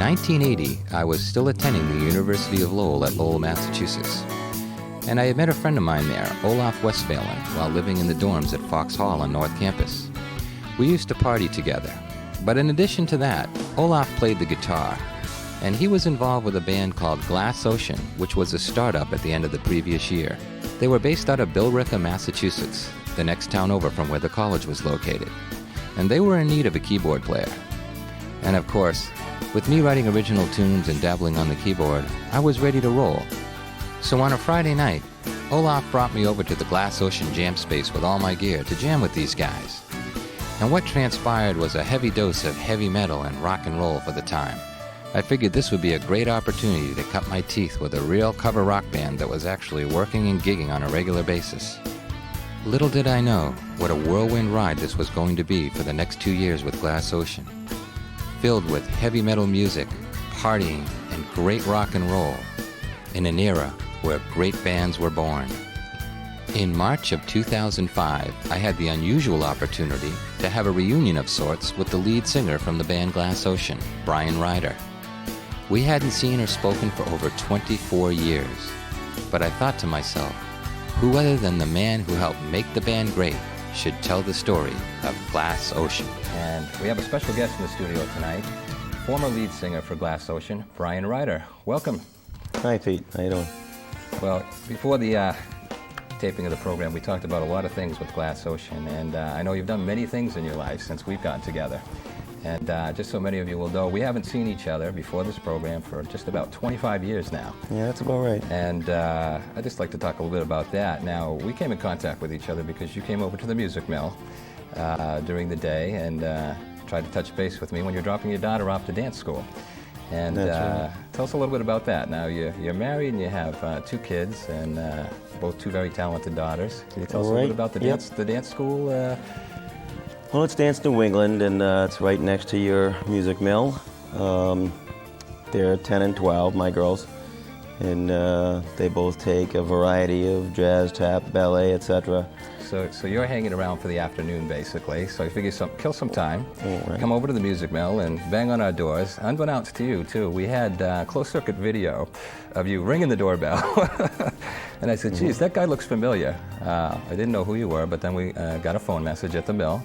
1980, I was still attending the University of Lowell at Lowell, Massachusetts. And I had met a friend of mine there, Olaf Westphalen, while living in the dorms at Fox Hall on North Campus. We used to party together. But in addition to that, Olaf played the guitar, and he was involved with a band called Glass Ocean, which was a startup at the end of the previous year. They were based out of Billerica, Massachusetts, the next town over from where the college was located. And they were in need of a keyboard player. And of course, with me writing original tunes and dabbling on the keyboard, I was ready to roll. So on a Friday night, Olaf brought me over to the Glass Ocean jam space with all my gear to jam with these guys. And what transpired was a heavy dose of heavy metal and rock and roll for the time. I figured this would be a great opportunity to cut my teeth with a real cover rock band that was actually working and gigging on a regular basis. Little did I know what a whirlwind ride this was going to be for the next 2 years with Glass Ocean. Filled with heavy metal music, partying, and great rock and roll, in an era where great bands were born. In March of 2005, I had the unusual opportunity to have a reunion of sorts with the lead singer from the band Glass Ocean, Brian Ryder. We hadn't seen or spoken for over 24 years, but I thought to myself, who other than the man who helped make the band great should tell the story of Glass Ocean? And we have a special guest in the studio tonight, former lead singer for Glass Ocean, Brian Ryder. Welcome. Hi, Pete. How you doing? Well, before the taping of the program, we talked about a lot of things with Glass Ocean, and I know you've done many things in your life since we've gotten together. And just so many of you will know, we haven't seen each other before this program for just about 25 years now. Yeah, that's about right. And I'd just like to talk a little bit about that. Now, we came in contact with each other because you came over to the Music Mill during the day and tried to touch base with me when you're dropping your daughter off to dance school. And right. Tell us a little bit about that. Now, you're married and you have 2 kids, and both 2 very talented daughters. Can you tell us a little bit about the dance school? Well, it's Dance New England, and it's right next to your Music Mill. They're 10 and 12, my girls, and they both take a variety of jazz, tap, ballet, etc. So you're hanging around for the afternoon, basically. So I figure kill some time, right. Come over to the Music Mill and bang on our doors. Unbeknownst to you, too, we had closed-circuit video of you ringing the doorbell. And I said, geez, that guy looks familiar. I didn't know who you were, but then we got a phone message at the mill.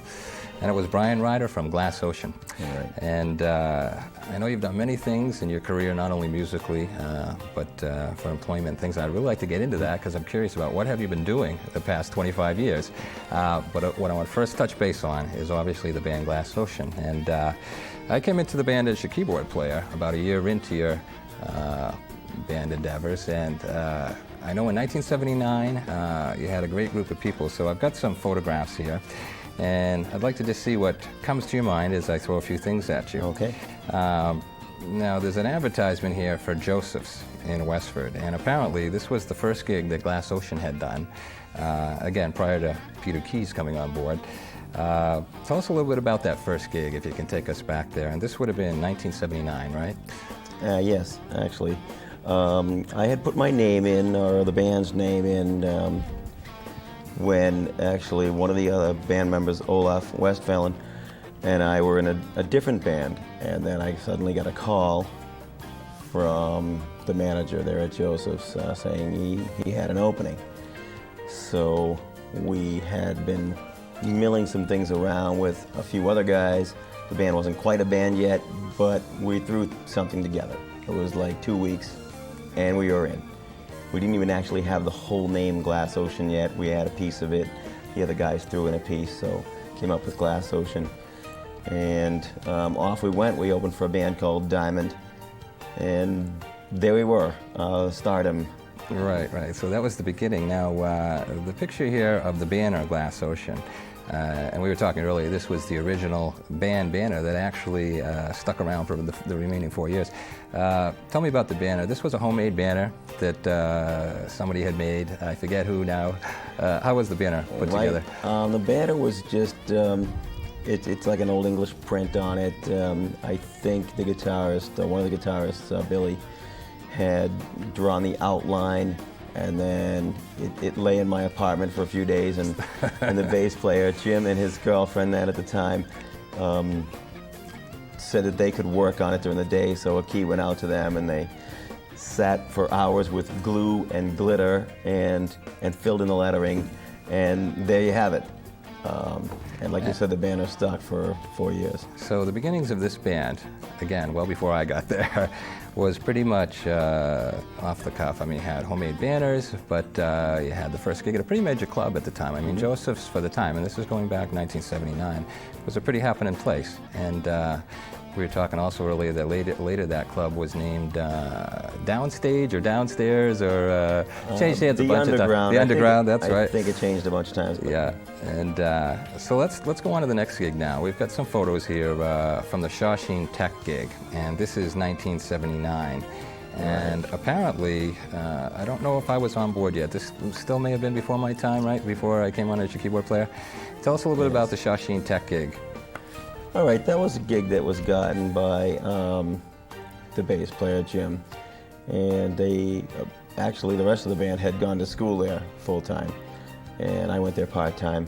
And it was Brian Ryder from Glass Ocean. Right. And I know you've done many things in your career, not only musically, but for employment things. I'd really like to get into that because I'm curious about what have you been doing the past 25 years. But what I want to first touch base on is obviously the band Glass Ocean. And I came into the band as your keyboard player about a year into your band endeavors. And I know in 1979 you had a great group of people. So I've got some photographs here. And I'd like to just see what comes to your mind as I throw a few things at you. Okay. Now, there's an advertisement here for Joseph's in Westford, and apparently this was the first gig that Glass Ocean had done, again, prior to Peter Keyes coming on board. Tell us a little bit about that first gig, if you can take us back there. And this would have been 1979, right? Yes, actually. I had put my name in, or the band's name in, when actually one of the other band members, Olaf Westphalen, and I were in a different band, and then I suddenly got a call from the manager there at Joseph's saying he had an opening. So we had been milling some things around with a few other guys. The band wasn't quite a band yet, but we threw something together. It was like 2 weeks, and we were in. We didn't even actually have the whole name Glass Ocean yet. We had a piece of it. The other guys threw in a piece, so came up with Glass Ocean. And off we went. We opened for a band called Diamond, and there we were, stardom. Right. So that was the beginning. Now, the picture here of the banner Glass Ocean, and we were talking earlier, this was the original band banner that actually stuck around for the remaining 4 years. Tell me about the banner. This was a homemade banner that somebody had made. I forget who now. How was the banner put together? The banner was just, it's like an old English print on it. I think the guitarist, one of the guitarists, Billy, had drawn the outline, and then it lay in my apartment for a few days, and the bass player, Jim, and his girlfriend then at the time, said that they could work on it during the day, so a key went out to them, and they sat for hours with glue and glitter and filled in the lettering, and there you have it. And like you said, the band is stuck for 4 years. So the beginnings of this band, again, well before I got there, was pretty much off the cuff. I mean, you had homemade banners, but you had the first gig at a pretty major club at the time. I mean, Joseph's for the time, and this is going back 1979, was a pretty happening place. And we were talking also earlier that later that club was named Downstage or Downstairs or changed hands a bunch of times. The Underground, that's right. I think it changed a bunch of times. Yeah, and so let's go on to the next gig now. We've got some photos here from the Shawsheen Tech gig, and this is 1979. And apparently, I don't know if I was on board yet. This still may have been before my time, right? Before I came on as your keyboard player. Tell us a little bit about the Shawsheen Tech gig. All right, that was a gig that was gotten by the bass player, Jim. And they, actually the rest of the band had gone to school there full-time. And I went there part-time.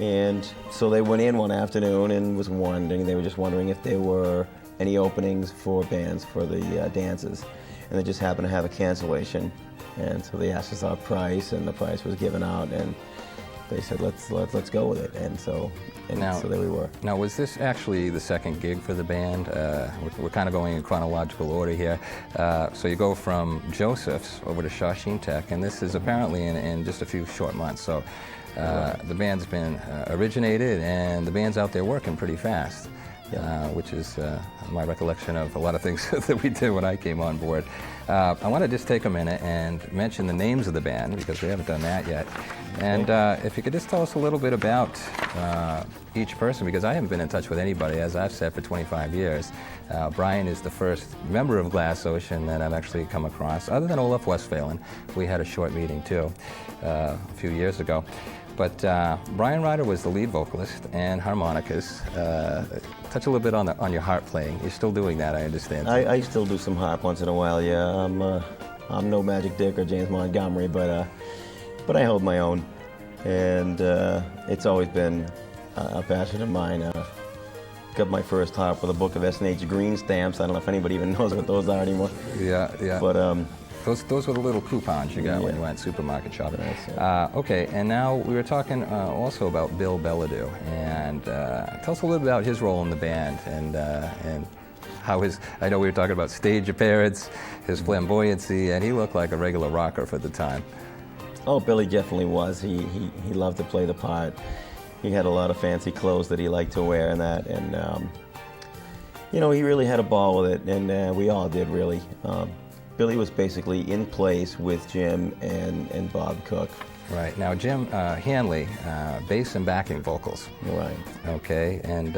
And so they went in one afternoon and they were just wondering if there were any openings for bands for the dances. And they just happened to have a cancellation. And so they asked us our price, and the price was given out, and they said, let's go with it. And so there we were. Now, was this actually the second gig for the band? We're kind of going in chronological order here. So you go from Joseph's over to Shawsheen Tech, and this is apparently in just a few short months. So the band's been originated, and the band's out there working pretty fast. Which is my recollection of a lot of things that we did when I came on board. I want to just take a minute and mention the names of the band, because we haven't done that yet. And if you could just tell us a little bit about each person, because I haven't been in touch with anybody, as I've said, for 25 years. Brian is the first member of Glass Ocean that I've actually come across, other than Olaf Westphalen. We had a short meeting too a few years ago. But Brian Ryder was the lead vocalist and harmonicas. Touch a little bit on your harp playing. You're still doing that, I understand. I still do some harp once in a while. Yeah, I'm no Magic Dick or James Montgomery, but I hold my own, and it's always been a passion of mine. Got my first harp with a book of S&H green stamps. I don't know if anybody even knows what those are anymore. Yeah. But those were the little coupons you got when you went supermarket shopping. Okay, and now we were talking also about Bill Belledew, and tell us a little bit about his role in the band and how I know we were talking about stage appearance, his flamboyancy, and he looked like a regular rocker for the time. Oh, Billy definitely was. He loved to play the part. He had a lot of fancy clothes that he liked to wear and that, and he really had a ball with it, and we all did, really. Billy was basically in place with Jim and Bob Cook. Right. Now, Jim Hanley, bass and backing vocals. Right. Okay, and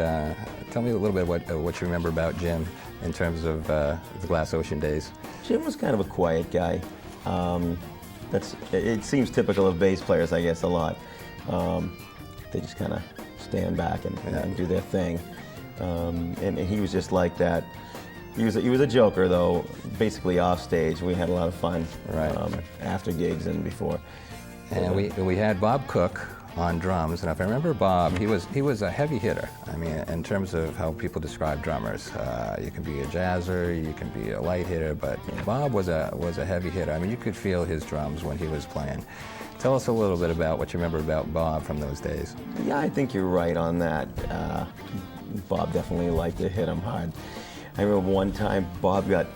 tell me a little bit what you remember about Jim in terms of the Glass Ocean days. Jim was kind of a quiet guy. It seems typical of bass players, I guess, a lot. They just kind of stand back and do their thing. And he was just like that. He was a joker, though. Basically off stage, we had a lot of fun. Right. After gigs and before. And we had Bob Cook on drums, and if I remember Bob, he was a heavy hitter. I mean, in terms of how people describe drummers, you can be a jazzer, you can be a light hitter, but Bob was a heavy hitter. I mean, you could feel his drums when he was playing. Tell us a little bit about what you remember about Bob from those days. Yeah, I think you're right on that. Bob definitely liked to hit him hard. I remember one time Bob got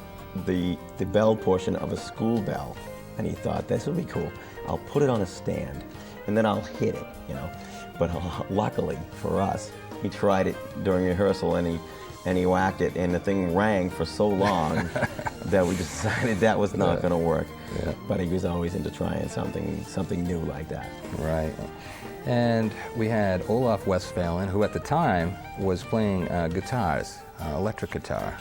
the bell portion of a school bell, and he thought, this would be cool. I'll put it on a stand, and then I'll hit it, But luckily for us, he tried it during rehearsal, and he whacked it, and the thing rang for so long that we decided that was not going to work. Yeah. But he was always into trying something new like that. Right. And we had Olaf Westphalen, who at the time was playing guitars, electric guitar.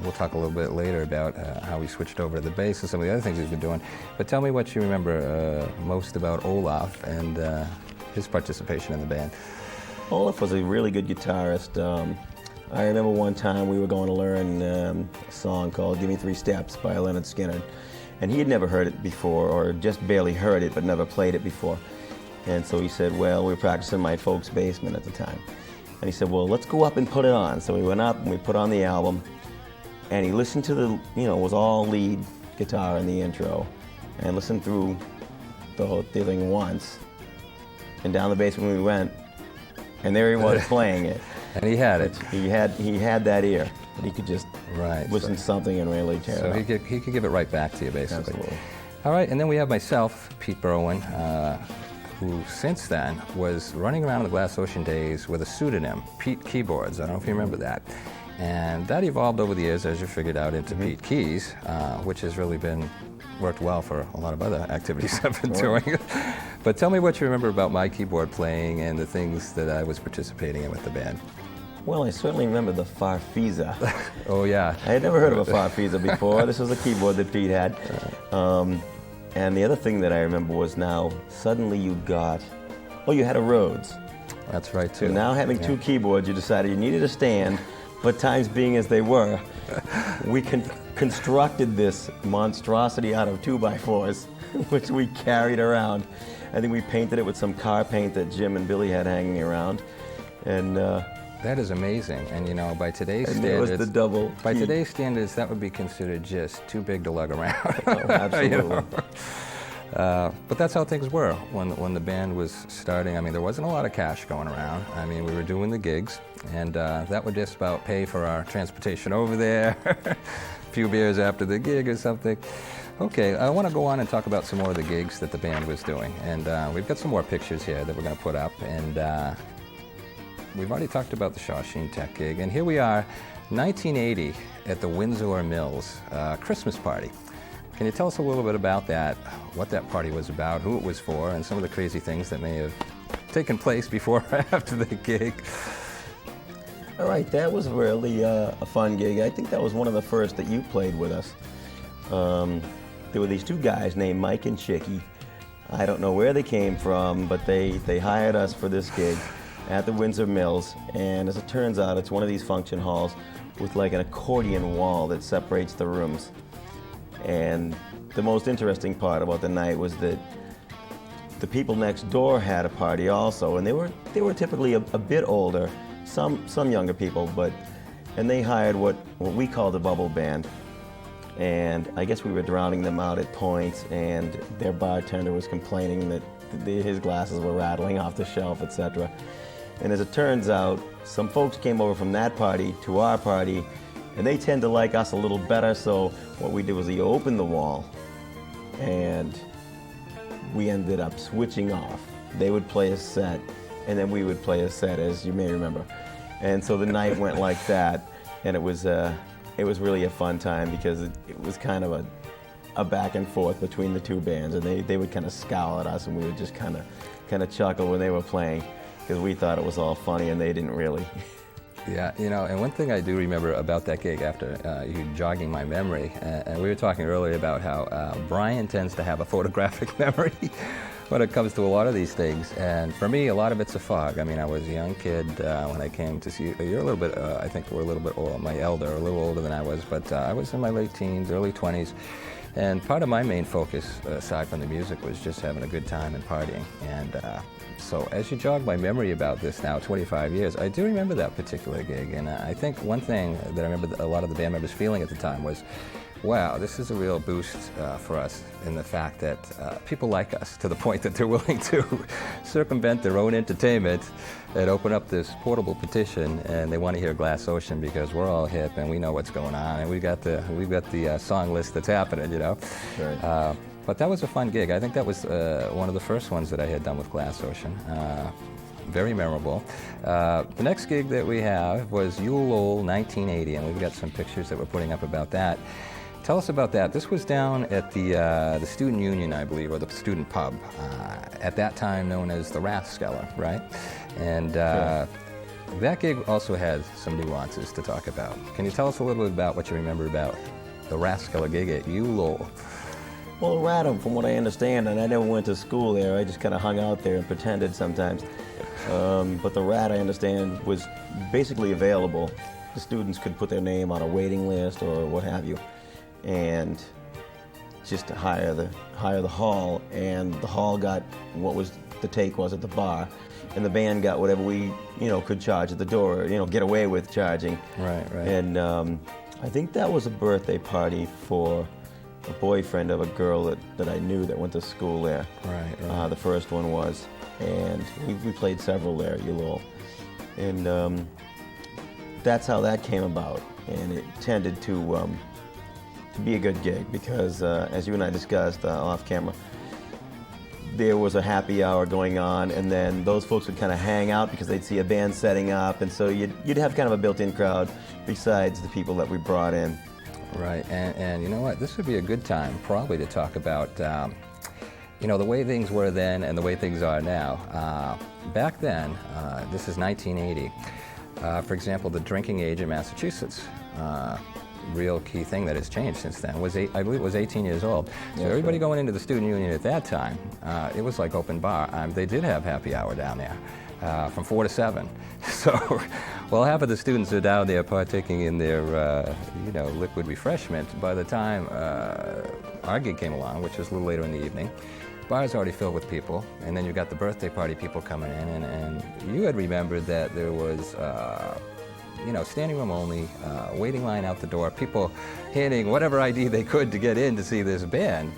We'll talk a little bit later about how he switched over to the bass and some of the other things he's been doing. But tell me what you remember most about Olaf and his participation in the band. Olaf was a really good guitarist. I remember one time we were going to learn a song called Give Me 3 Steps by Leonard Skinner. And he had never heard it before, or just barely heard it, but never played it before. And so he said, well, we were practicing in my folks' basement at the time. And he said, well, let's go up and put it on. So we went up and we put on the album, and he listened to the, it was all lead guitar in the intro, and listened through the whole thing once. And down the basement we went, and there he was playing it. And he had it. He had that ear. He could just listen to something and really tear it up. So he could give it right back to you, basically. Absolutely. All right, and then we have myself, Pete Burwen, who since then was running around in the Glass Ocean days with a pseudonym, Pete Keyboards. I don't know if you remember that. And that evolved over the years, as you figured out, into Pete Keyes, which has really worked well for a lot of other activities I've been doing. But tell me what you remember about my keyboard playing and the things that I was participating in with the band. Well, I certainly remember the Farfisa. Oh, yeah. I had never heard of a Farfisa before. This was a keyboard that Pete had. And the other thing that I remember was now, suddenly you had a Rhodes. That's right, too. So now having two keyboards, you decided you needed a stand, but times being as they were, we constructed this monstrosity out of 2x4s, which we carried around. I think we painted it with some car paint that Jim and Billy had hanging around. And that is amazing, and by today's and standards, it was the double by key. today's standards, that would be considered just too big to lug around. Oh, absolutely. But that's how things were when the band was starting. I mean, there wasn't a lot of cash going around. I mean, we were doing the gigs, and that would just about pay for our transportation over there, a few beers after the gig or something. Okay, I want to go on and talk about some more of the gigs that the band was doing, and we've got some more pictures here that we're going to put up, and we've already talked about the Shawsheen Tech gig, and here we are, 1980 at the Windsor Mills Christmas party. Can you tell us a little bit about that, what that party was about, who it was for, and some of the crazy things that may have taken place before or after the gig? All right, that was really a fun gig. I think that was one of the first that you played with us. There were these two guys named Mike and Chicky. I don't know where they came from, but they hired us for this gig at the Windsor Mills, and as it turns out, it's one of these function halls with like an accordion wall that separates the rooms. And the most interesting part about the night was that the people next door had a party also, and they were typically a bit older, some younger people, and they hired what we called a bubble band. And I guess we were drowning them out at points, and their bartender was complaining that his glasses were rattling off the shelf, etc. And as it turns out, some folks came over from that party to our party, and they tend to like us a little better, so what we did was we opened the wall, and we ended up switching off. They would play a set, and then we would play a set, as you may remember. And so the night went like that, and it was really a fun time because it was kind of a back and forth between the two bands, and they would kind of scowl at us, and we would just kind of chuckle when they were playing, because we thought it was all funny and they didn't really. Yeah, and one thing I do remember about that gig, after you jogging my memory, and we were talking earlier about how Brian tends to have a photographic memory when it comes to a lot of these things, and for me, a lot of it's a fog. I mean, I was a young kid when I came to see you. You're a little bit, I think we're a little bit old, my elder, a little older than I was, but I was in my late teens, early 20s, and part of my main focus, aside from the music, was just having a good time and partying. And so as you jog my memory about this now, 25 years, I do remember that particular gig. And I think one thing that I remember a lot of the band members feeling at the time was, wow, this is a real boost for us in the fact that people like us to the point that they're willing to circumvent their own entertainment and open up this portable petition, and they want to hear Glass Ocean because we're all hip and we know what's going on, and we've got the song list that's happening, Right. But that was a fun gig. I think that was one of the first ones that I had done with Glass Ocean. Very memorable. The next gig that we have was Yule Lowell 1980, and we've got some pictures that we're putting up about that. Tell us about that. This was down at the Student Union, I believe, or the Student Pub, at that time known as the Rathskeller, right? And that gig also had some nuances to talk about. Can you tell us a little bit about what you remember about the Rathskeller gig at Yule Lowell? Well, Radham, from what I understand, and I never went to school there, I just kind of hung out there and pretended sometimes. But the Rat, I understand, was basically available. The students could put their name on a waiting list or what have you, and just to hire the hall, and the hall got what was the take was at the bar, and the band got whatever we, could charge at the door, get away with charging. Right. And I think that was a birthday party for a boyfriend of a girl that I knew that went to school there. Right. The first one was, and we played several there at Ulol. And that's how that came about, and it tended to be a good gig because, as you and I discussed off camera, there was a happy hour going on, and then those folks would kind of hang out because they'd see a band setting up, and so you'd have kind of a built-in crowd besides the people that we brought in. Right, and you know what? This would be a good time probably to talk about, the way things were then and the way things are now. Back then, this is 1980. For example, the drinking age in Massachusetts. Real key thing that has changed since then I believe it was 18 years old. So yeah, everybody right. going into the student union at that time, it was like open bar. They did have happy hour down there from 4 to 7. So, well, half of the students are down there partaking in their, liquid refreshment. By the time our gig came along, which was a little later in the evening, bar's already filled with people, and then you got the birthday party people coming in, and you had remembered that there was standing room only, waiting line out the door, people handing whatever ID they could to get in to see this band.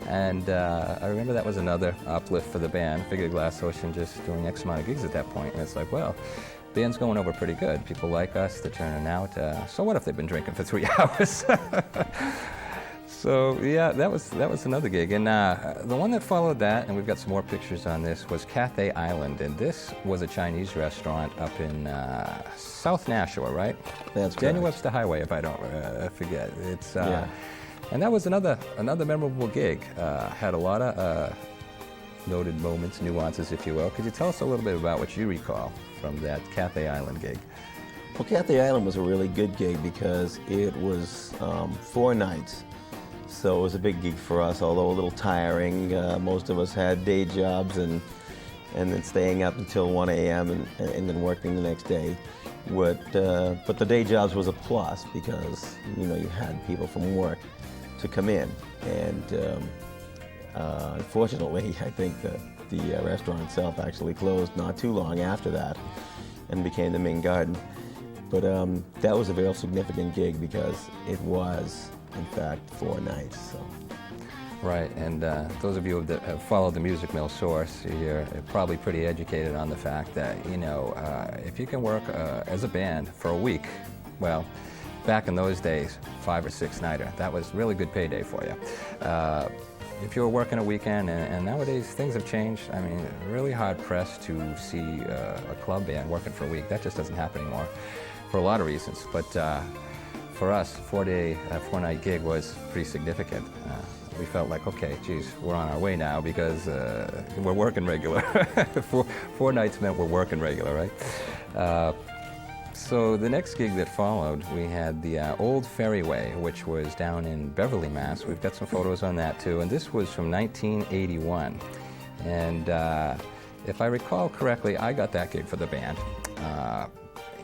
And I remember that was another uplift for the band. Figured Glass Ocean just doing X amount of gigs at that point, and it's like, well, band's going over pretty good. People like us, they're turning out. So what if they've been drinking for 3 hours? So yeah, that was another gig. And the one that followed that, and we've got some more pictures on this, was Cathay Island. And this was a Chinese restaurant up in South Nashua, right? That's Daniel correct. Webster Highway, if I don't forget. It's Yeah. And that was another memorable gig. Had a lot of noted moments, nuances, if you will. Could you tell us a little bit about what you recall from that Cathay Island gig? Well, Cathay Island was a really good gig because it was 4 nights. So it was a big gig for us, although a little tiring. Most of us had day jobs and then staying up until 1 a.m. and then working the next day. But the day jobs was a plus because, you had people from work to come in. And unfortunately, I think that the restaurant itself actually closed not too long after that and became the Ming Garden. But that was a very significant gig because it was, in fact, 4 nights. So. Right, and those of you that have followed the Music Mill source, you're probably pretty educated on the fact that, if you can work as a band for a week, well, back in those days, 5 or 6 nighter, that was really good payday for you. If you were working a weekend, and nowadays things have changed, I mean, really hard pressed to see a club band working for a week. That just doesn't happen anymore for a lot of reasons. But for us, 4-night gig was pretty significant. We felt like, okay, geez, we're on our way now because we're working regular. 4 nights meant we're working regular, right? So the next gig that followed, we had the Old Ferry Way, which was down in Beverly, Mass. We've got some photos on that too, and this was from 1981. And if I recall correctly, I got that gig for the band.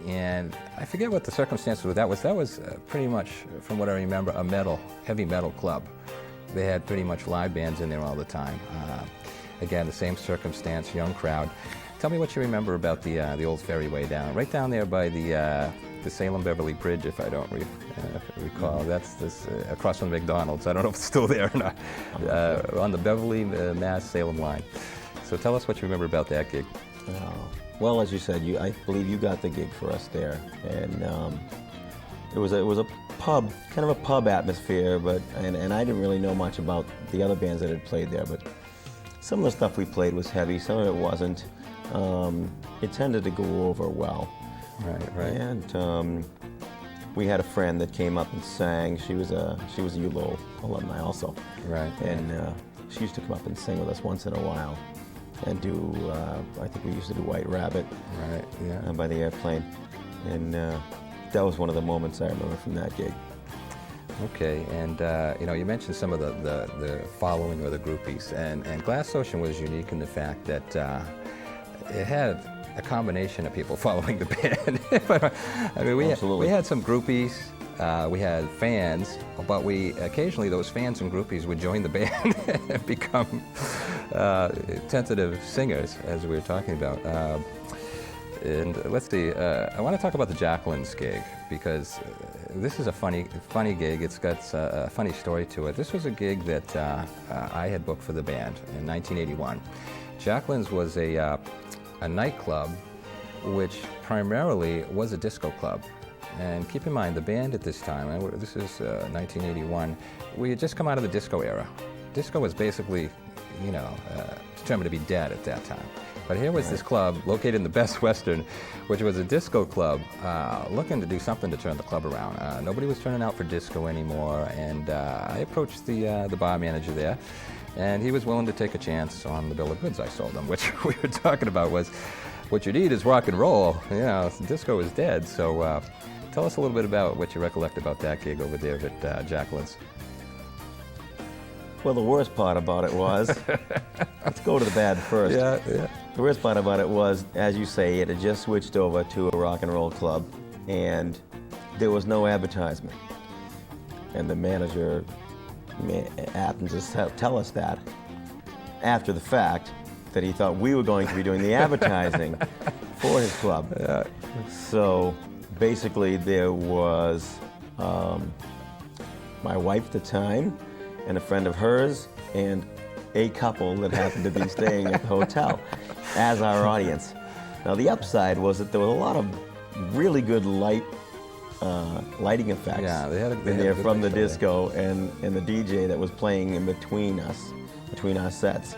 And I forget what the circumstances were. That was pretty much, from what I remember, a heavy metal club. They had pretty much live bands in there all the time. Again, the same circumstance, young crowd. Tell me what you remember about the Old Ferry Way right down there by the Salem-Beverly Bridge, if I don't recall. That's this across from the McDonald's. I don't know if it's still there or not. On the Beverly, Mass-Salem line. So tell us what you remember about that gig. Well, as you said, I believe you got the gig for us there, and it was a pub, kind of a pub atmosphere. But and I didn't really know much about the other bands that had played there, but some of the stuff we played was heavy, some of it wasn't. It tended to go over well. Right. And we had a friend that came up and sang. She was a ULO alumni also. Right. And she used to come up and sing with us once in a while, and do. I think we used to do White Rabbit. Right. Yeah. By the Airplane, and that was one of the moments I remember from that gig. Okay, and you mentioned some of the following or the groupies, and Glass Ocean was unique in the fact that it had a combination of people following the band. I mean, we had some groupies, we had fans, but occasionally those fans and groupies would join the band and become tentative singers, as we were talking about. And let's see, I want to talk about the Jacqueline's gig, because this is a funny gig. It's got a funny story to it. This was a gig that I had booked for the band in 1981. Jacqueline's was a nightclub which primarily was a disco club. And keep in mind, the band at this time, this is 1981, we had just come out of the disco era. Disco was basically, determined to be dead at that time. But here was this club located in the Best Western, which was a disco club, looking to do something to turn the club around. Nobody was turning out for disco anymore, and I approached the bar manager there, and he was willing to take a chance on the bill of goods I sold him, which we were talking about was, what you need is rock and roll. Disco is dead. So tell us a little bit about what you recollect about that gig over there at Jacqueline's. Well, the worst part about it was, let's go to the bad first. Yeah. The worst part about it was, as you say, it had just switched over to a rock and roll club, and there was no advertisement. And the manager happened to tell us that after the fact, that he thought we were going to be doing the advertising for his club. Yeah. So basically there was my wife at the time and a friend of hers and a couple that happened to be staying at the hotel as our audience. Now the upside was that there was a lot of really good lighting effects they in there from the disco, and the DJ that was playing in between our sets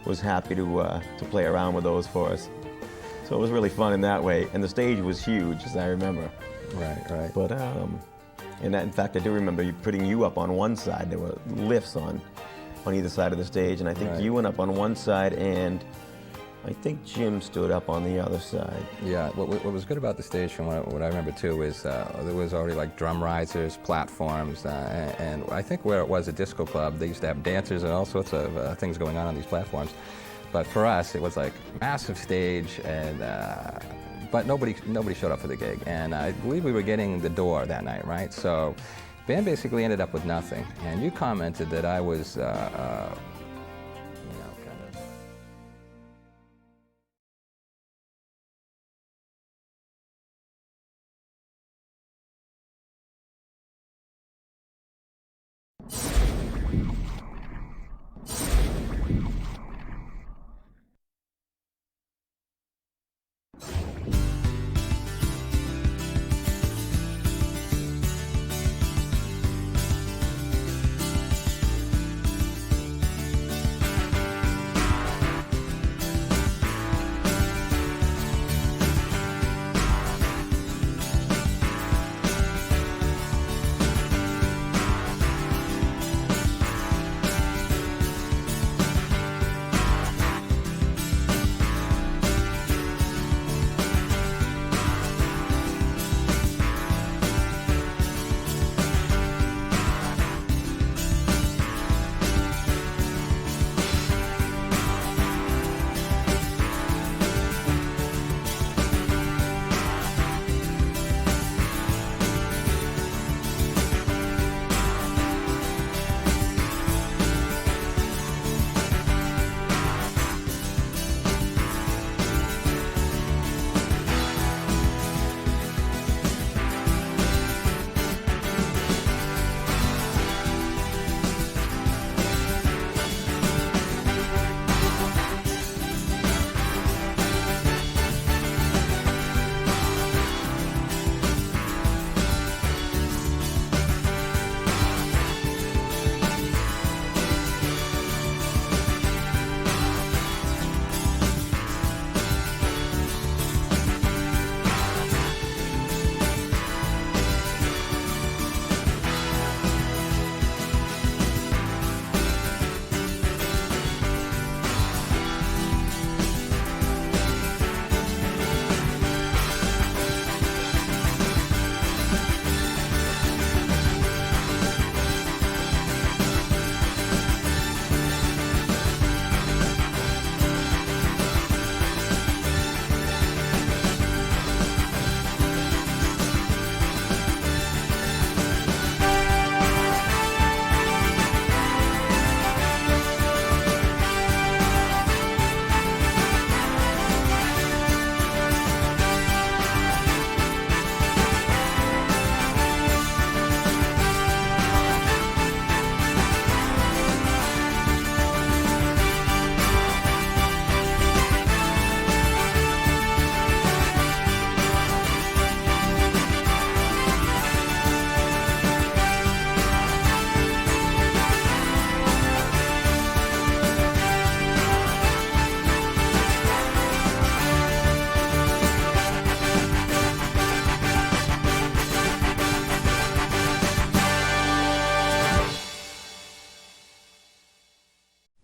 was happy to play around with those for us. So it was really fun in that way, and the stage was huge, as I remember. Right. But in fact, I do remember putting you up on one side. There were lifts on either side of the stage, and I think you went up on one side, and I think Jim stood up on the other side. Yeah, what was good about the stage, from what I remember too, is there was already like drum risers, platforms, and I think where it was a disco club, they used to have dancers and all sorts of things going on these platforms. But for us, it was like massive stage, and but nobody showed up for the gig, and I believe we were getting the door that night, right? So, band basically ended up with nothing, and you commented that I was, kind of.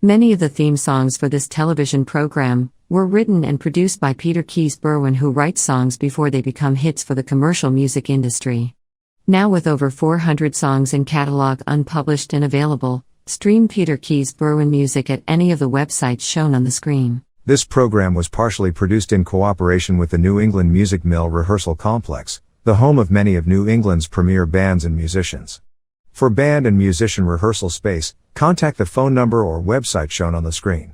Many of the theme songs for this television program were written and produced by Peter Keyes Burwen, who writes songs before they become hits for the commercial music industry. Now with over 400 songs in catalog unpublished and available, stream Peter Keyes Burwen music at any of the websites shown on the screen. This program was partially produced in cooperation with the New England Music Mill Rehearsal Complex, the home of many of New England's premier bands and musicians. For band and musician rehearsal space, contact the phone number or website shown on the screen.